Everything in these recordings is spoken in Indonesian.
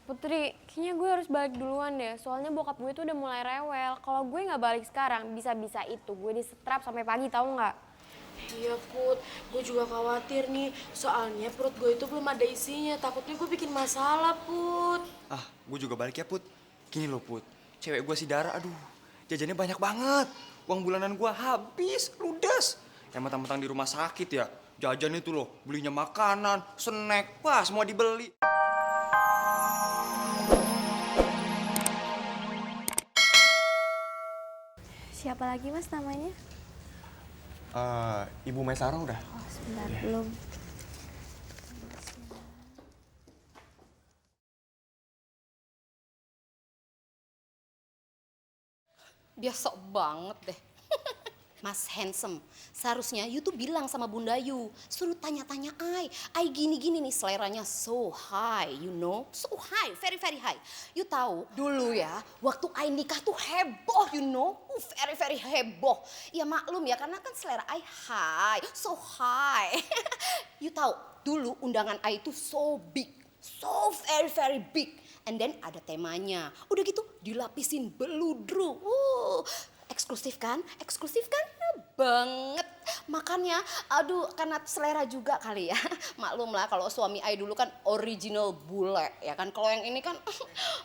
Putri, kayaknya gue harus balik duluan deh. Soalnya bokap gue tuh udah mulai rewel. Kalau gue nggak balik sekarang, bisa-bisa itu gue disetrap sampai pagi, tahu nggak? Iya Put, gue juga khawatir nih. Soalnya perut gue itu belum ada isinya. Takutnya gue bikin masalah Put. Ah, gue juga balik ya, Put. Gini loh, Put. Cewek gue si Dara, aduh, jajannya banyak banget. Uang bulanan gue habis, ludes. Yang mentang-mentang di rumah sakit ya, jajan itu loh, belinya makanan, snack, wah semua dibeli. Siapa lagi mas namanya? Ibu Maisara udah. Oh sebentar, belum. Dia sok banget deh. Mas Handsome, seharusnya you tuh bilang sama Bunda Yu, suruh tanya-tanya Ai gini-gini nih seleranya so high, you know, so high, very very high. You tahu dulu ya, waktu Ai nikah tuh heboh, you know, very very heboh. Ya maklum ya, karena kan selera Ai high, so high. You tahu dulu undangan Ai tuh so big, so very very big. And then ada temanya, udah gitu dilapisin beludru. Eksklusif kan? Eksklusif kan? Banget. Makanya, aduh karena selera juga kali ya. Maklum lah kalau suami Ai dulu kan original bule ya kan. Kalau yang ini kan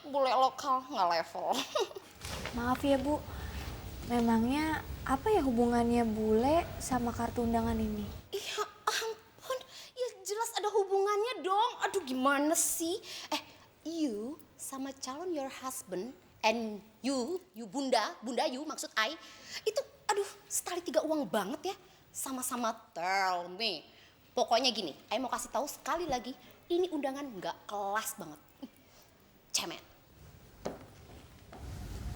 bule lokal nggak level. Maaf ya Bu, memangnya apa ya hubungannya bule sama kartu undangan ini? Ya ampun, ya jelas ada hubungannya dong. Aduh gimana sih? You sama calon your husband and you bunda you maksud I, itu aduh setali tiga uang banget ya. Sama-sama tell me. Pokoknya gini, I mau kasih tahu sekali lagi, ini undangan nggak kelas banget. Cemen.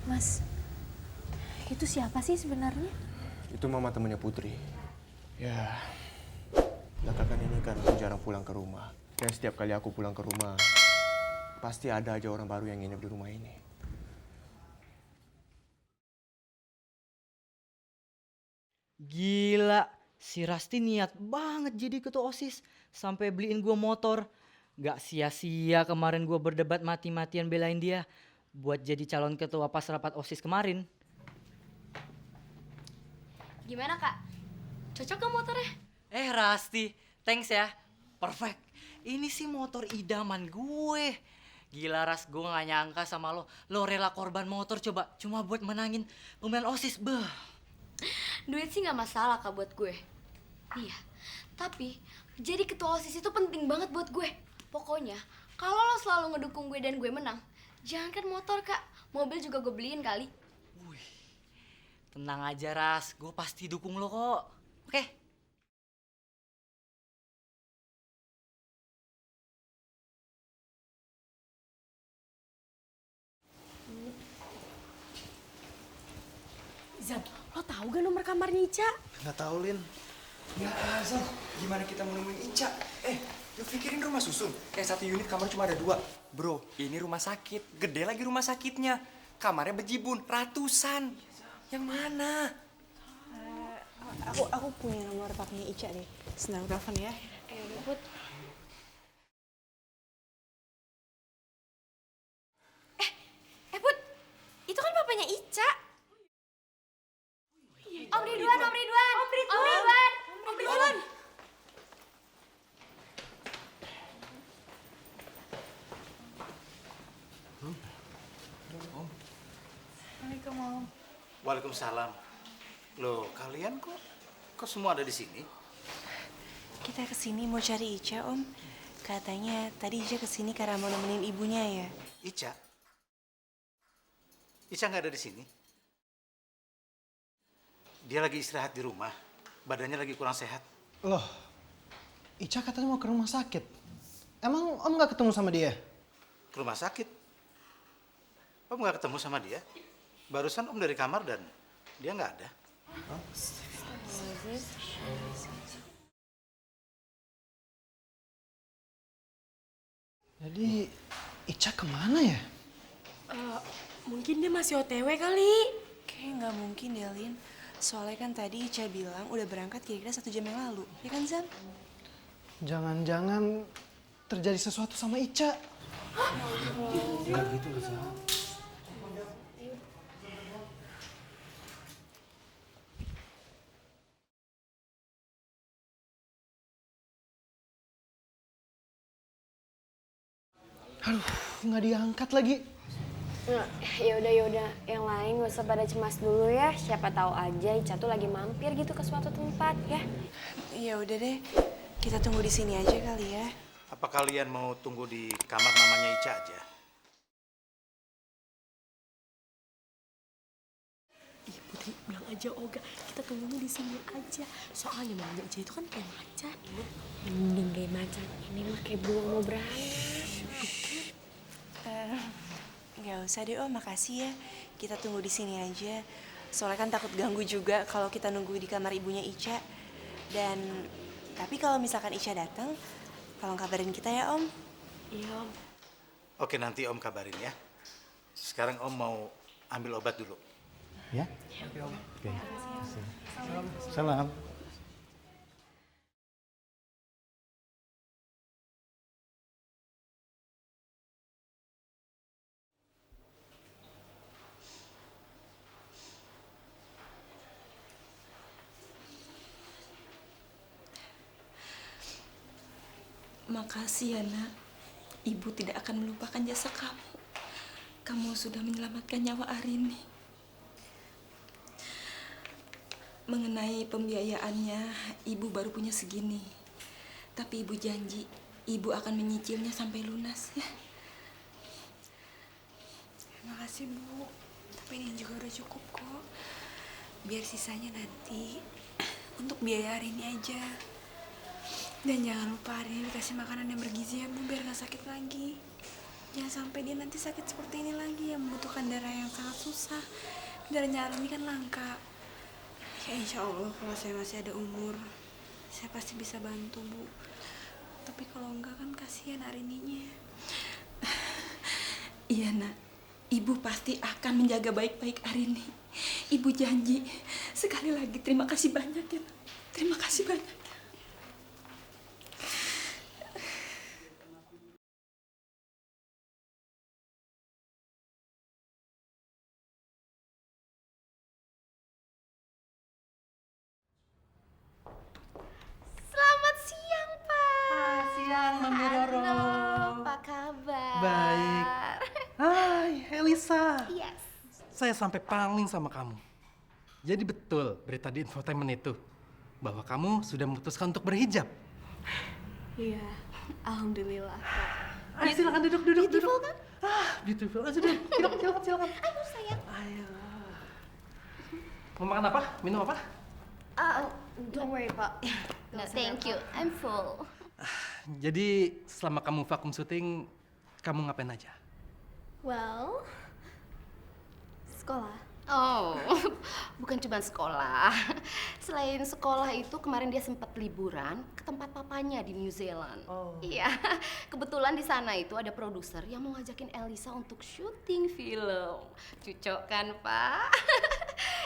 Mas, itu siapa sih sebenarnya? Itu mama temennya Putri. Ya, belakangan ini kan aku jarang pulang ke rumah. Dan setiap kali aku pulang ke rumah, pasti ada aja orang baru yang nginep di rumah ini. Gila, si Rasti niat banget jadi ketua OSIS. Sampai beliin gue motor. Gak sia-sia kemarin gue berdebat mati-matian belain dia. Buat jadi calon ketua pas rapat OSIS kemarin. Gimana Kak? Cocok gak motornya? Rasti, thanks ya. Perfect. Ini sih motor idaman gue. Gila Ras, gue gak nyangka sama lo. Lo rela korban motor coba. Cuma buat menangin pemilihan OSIS. Beuh. Duit sih gak masalah Kak buat gue. Iya, tapi jadi ketua OSIS itu penting banget buat gue. Pokoknya, kalau lo selalu ngedukung gue dan gue menang, jangankan motor Kak, mobil juga gue beliin kali. Wih, tenang aja Ras, gue pasti dukung lo kok. Oke? Zan, lo tahu gak nomor kamarnya Ica? Nggak tahu, Lin. Ya, Azal, gimana kita mau nemuin Ica? Lu pikirin rumah susun. Kayak satu unit kamar cuma ada 2. Bro, ini rumah sakit. Gede lagi rumah sakitnya. Kamarnya bejibun, ratusan. Yang mana? Aku punya nomor papanya Ica deh. Senang telepon ya. Udah Put. Put, itu kan papanya Ica. Om Ridwan, Om Ridwan. Om Ridwan. Om Ridwan. Assalamualaikum Om. Waalaikumsalam. Loh, kalian kok semua ada di sini? Kita kesini mau cari Ica, Om. Katanya tadi Ica kesini karena mau nemenin ibunya ya. Ica? Ica nggak ada di sini. Dia lagi istirahat di rumah. Badannya lagi kurang sehat. Loh, Ica katanya mau ke rumah sakit. Emang Om nggak ketemu sama dia? Ke rumah sakit. Om nggak ketemu sama dia? Barusan Om dari kamar dan dia nggak ada. Jadi Ica kemana ya? Mungkin dia masih OTW kali. Kayaknya nggak mungkin deh, Lin. Soalnya kan tadi Ica bilang udah berangkat kira-kira 1 jam yang lalu. Ya kan, Zan? Jangan-jangan terjadi sesuatu sama Ica. Enggak gitu Elsa. Aduh, nggak diangkat lagi. Nah, yaudah, yang lain gak usah pada cemas dulu ya. Siapa tahu aja Ica tuh lagi mampir gitu ke suatu tempat ya. Ya udah deh, kita tunggu di sini aja kali ya. Apa kalian mau tunggu di kamar mamanya Ica aja? Ih Putri, bilang aja Oga, kita tunggunya di sini aja. Soalnya mamanya Ica itu kan kayak macan. Mending kayak macan, ini mah kayak beruang mau beranak. Nggak usah deh Om, makasih ya. Kita tunggu di sini aja. Soalnya kan takut ganggu juga kalau kita nunggu di kamar ibunya Ica. Dan tapi kalau misalkan Ica datang, tolong kabarin kita ya Om. Iya Om. Oke, nanti Om kabarin ya. Sekarang Om mau ambil obat dulu. Ya? Oke, Om. Oke. Salam. Makasih ya nak, ibu tidak akan melupakan jasa kamu. Kamu sudah menyelamatkan nyawa Arini. Mengenai pembiayaannya, ibu baru punya segini. Tapi ibu janji, ibu akan menyicilnya sampai lunas ya. Makasih Bu, tapi ini juga udah cukup kok. Biar sisanya nanti untuk biaya hari ini aja. Dan jangan lupa hari ini dikasih makanan yang bergizi ya Bu, biar gak sakit lagi. Jangan sampai dia nanti sakit seperti ini lagi yang membutuhkan darah yang sangat susah. Darahnya Arini kan langka. Ya insya Allah kalau saya masih ada umur, saya pasti bisa bantu Bu. Tapi kalau enggak kan kasihan Arininya. Iya nak, ibu pasti akan menjaga baik-baik Arini. Ibu janji. Sekali lagi terima kasih banyak ya nak. Terima kasih banyak. Selamat siang, Pak. Siang, Mami Roro. Halo, apa kabar? Baik. Hai, Elisa. Yes. Saya sampai paling sama kamu. Jadi betul berita di infotainment itu bahwa kamu sudah memutuskan untuk berhijab. Iya, alhamdulillah. Ayo silakan duduk. Beautiful kan? Beautiful. Ayo duduk. Silakan. Ayo, sayang. Ayo. Mau makan apa? Minum apa? Don't worry Pak. No, thank you. I'm full. Jadi selama kamu vakum syuting, kamu ngapain aja? Well, sekolah. Oh, bukan cuma sekolah. Selain sekolah itu kemarin dia sempat liburan ke tempat papanya di New Zealand. Oh. Iya, kebetulan di sana itu ada produser yang mau ngajakin Elisa untuk syuting film. Cocok kan, Pak?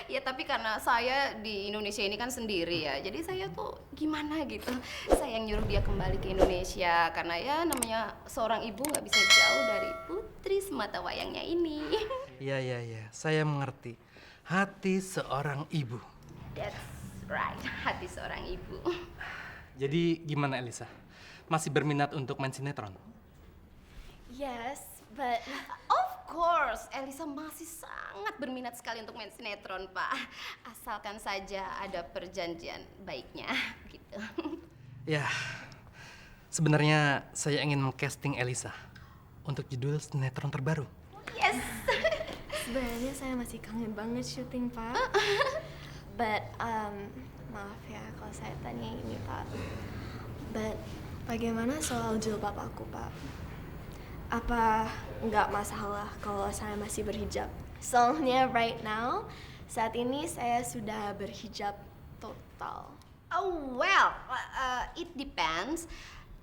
Ya tapi karena saya di Indonesia ini kan sendiri ya, jadi saya tuh gimana gitu. Saya yang nyuruh dia kembali ke Indonesia karena ya namanya seorang ibu nggak bisa jauh dari putri semata wayangnya ini. Iya. Saya mengerti. Hati seorang ibu. That's right, hati seorang ibu. Jadi gimana Elisa? Masih berminat untuk main sinetron? Yes, but Of course, Elisa masih sangat berminat sekali untuk main sinetron, Pak. Asalkan saja ada perjanjian baiknya, gitu. Ya, sebenarnya saya ingin meng-casting Elisa untuk judul sinetron terbaru. Yes. sebenarnya saya masih kangen banget syuting Pak. But maaf ya kalau saya tanya ini Pak. But bagaimana soal jilbab aku Pak? Apa nggak masalah kalau saya masih berhijab? Soalnya right now, saat ini saya sudah berhijab total. Oh well, it depends.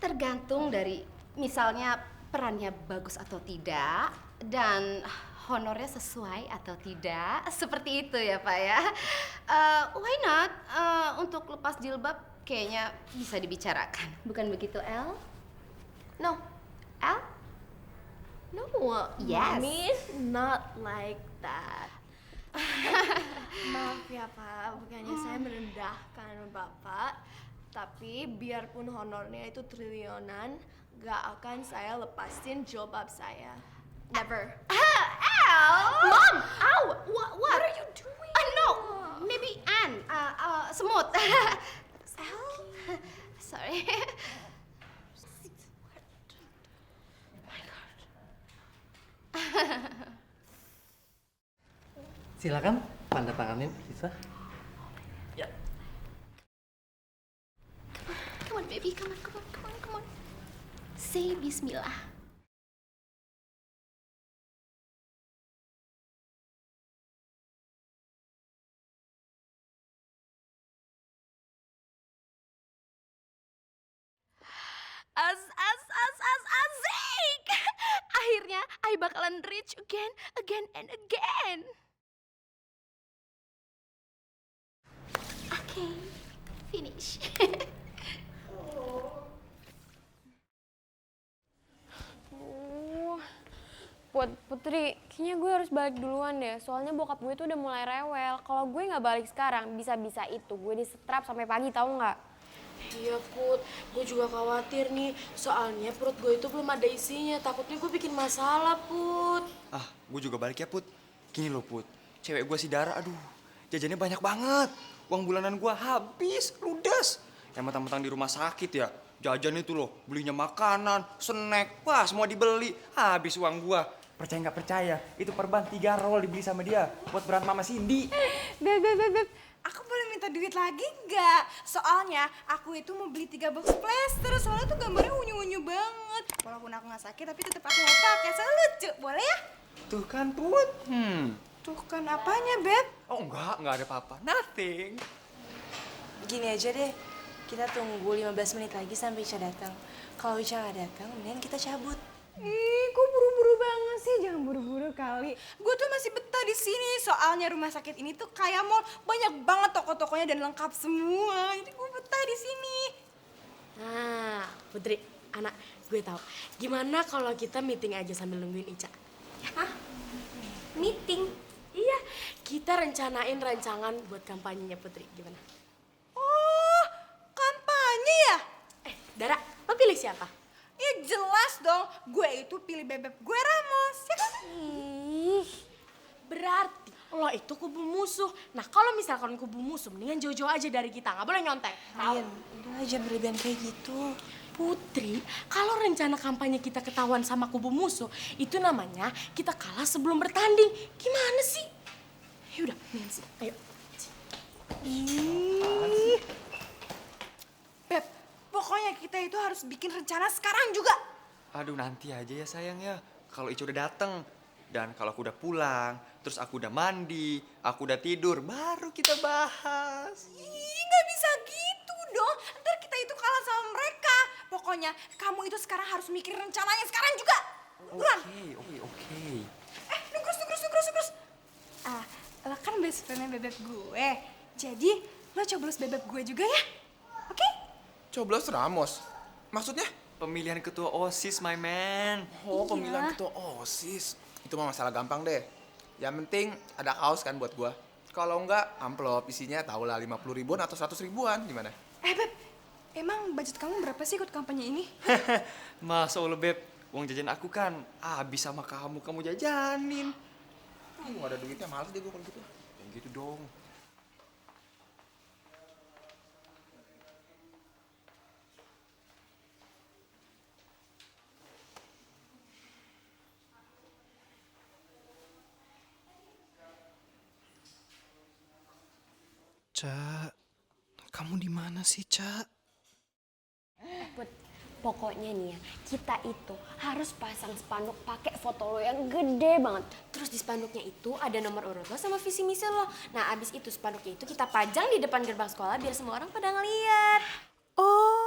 Tergantung dari misalnya perannya bagus atau tidak dan honornya sesuai atau tidak. Seperti itu ya Pak ya. Why not? Untuk lepas jilbab kayaknya bisa dibicarakan. Bukan begitu El? No, El? No, Yes. Mommy, not like that. Maaf ya Pak, bukannya saya merendahkan Bapak, tapi biarpun honornya itu triliunan, gak akan saya lepasin jilbab saya. Never. Mom! Ow! What are you doing? No! Maybe Anne. Semut. Al? Sorry. Silakan tanda tanganin, bisa? Come on, baby. Come on. Say Bismillah. Asik! Akhirnya, I bakalan rich again and again. Okay, finish. Putri, kayaknya gue harus balik duluan deh. Soalnya bokap gue tuh udah mulai rewel. Kalau gue nggak balik sekarang, bisa-bisa itu gue disetrap sampai pagi, tahu nggak? Iya Put, gue juga khawatir nih. Soalnya perut gue itu belum ada isinya. Takutnya gue bikin masalah, Put. Ah, gue juga balik ya, Put. Gini loh, Put. Cewek gue si Dara, aduh, jajannya banyak banget. Uang bulanan gue habis, ludes. Yang mentang-mentang di rumah sakit ya, jajan itu loh, belinya makanan, snack, wah semua dibeli. Habis uang gue. Percaya nggak percaya, itu perban 3 roll dibeli sama dia buat berantem sama Cindy. Beb. Aku boleh minta duit lagi nggak? Soalnya aku itu mau beli 3 box plaster. Soalnya tuh gambarnya unyu-unyu banget. Walaupun aku nggak sakit, tapi tetap aku mau pakai. Soalnya lucu, boleh ya? Tuh kan, Put. Tuh kan apanya, Beb? Oh enggak ada apa-apa. Nothing. Gini aja deh, kita tunggu 15 menit lagi sampai Ica datang. Kalau Ica nggak datang, mendingan kita cabut. Ih, kok buru-buru banget sih? Jangan buru-buru kali. Gue tuh masih betah di sini. Soalnya rumah sakit ini tuh kayak mall, banyak banget toko-tokonya dan lengkap semua. Jadi gue betah di sini. Nah, Putri, anak, gue tahu. Gimana kalau kita meeting aja sambil nungguin Ica? Hah? Meeting? Iya, kita rencanain rancangan buat kampanyenya Putri. Gimana? Oh, kampanye ya? Dara, lo pilih siapa? Ya jelas dong, gue itu pilih bebek gue Ramos, ya kan? Ih, berarti lo itu kubu musuh. Nah, kalau misalkan kubu musuh, mendingan jauh-jauh aja dari kita. Nggak boleh nyontek. Ayan, udah aja berlebihan kayak gitu. Putri, kalau rencana kampanye kita ketahuan sama kubu musuh, itu namanya kita kalah sebelum bertanding. Gimana sih? Yaudah, Nancy, ayo. Ih. Beb, pokoknya kita itu harus bikin rencana sekarang juga. Aduh, nanti aja ya sayang ya. Kalau Ica udah dateng. Dan kalau aku udah pulang, terus aku udah mandi, aku udah tidur, baru kita bahas. Ih, nggak bisa gitu dong. Ntar kita itu kalah sama mereka. Pokoknya kamu itu sekarang harus mikirin rencananya sekarang juga. Buruan. Oke. Nugrus. Lo kan best friend-nya bebek gue. Jadi, lo coblos bebek gue juga ya. Oke? Coblos Ramos? Maksudnya? Pemilihan ketua OSIS, my man. Oh, pemilihan ketua OSIS. Itu mah masalah gampang deh. Yang penting ada kaos kan buat gua. Kalau enggak, amplop isinya tahulah 50 ribuan atau 100 ribuan. Gimana? Beb, emang budget kamu berapa sih ikut kampanye ini? Masa Allah, Beb. Uang jajan aku kan habis sama kamu jajanin. Nggak ada duitnya, males deh gua kalau gitu. Yang gitu dong. Ca, kamu di mana sih, Ca? Pokoknya nih ya, kita itu harus pasang spanduk pakai foto lo yang gede banget. Terus di spanduknya itu ada nomor urut lo sama visi misi lo. Nah, abis itu spanduknya itu kita pajang di depan gerbang sekolah biar semua orang pada ngeliat. Oh,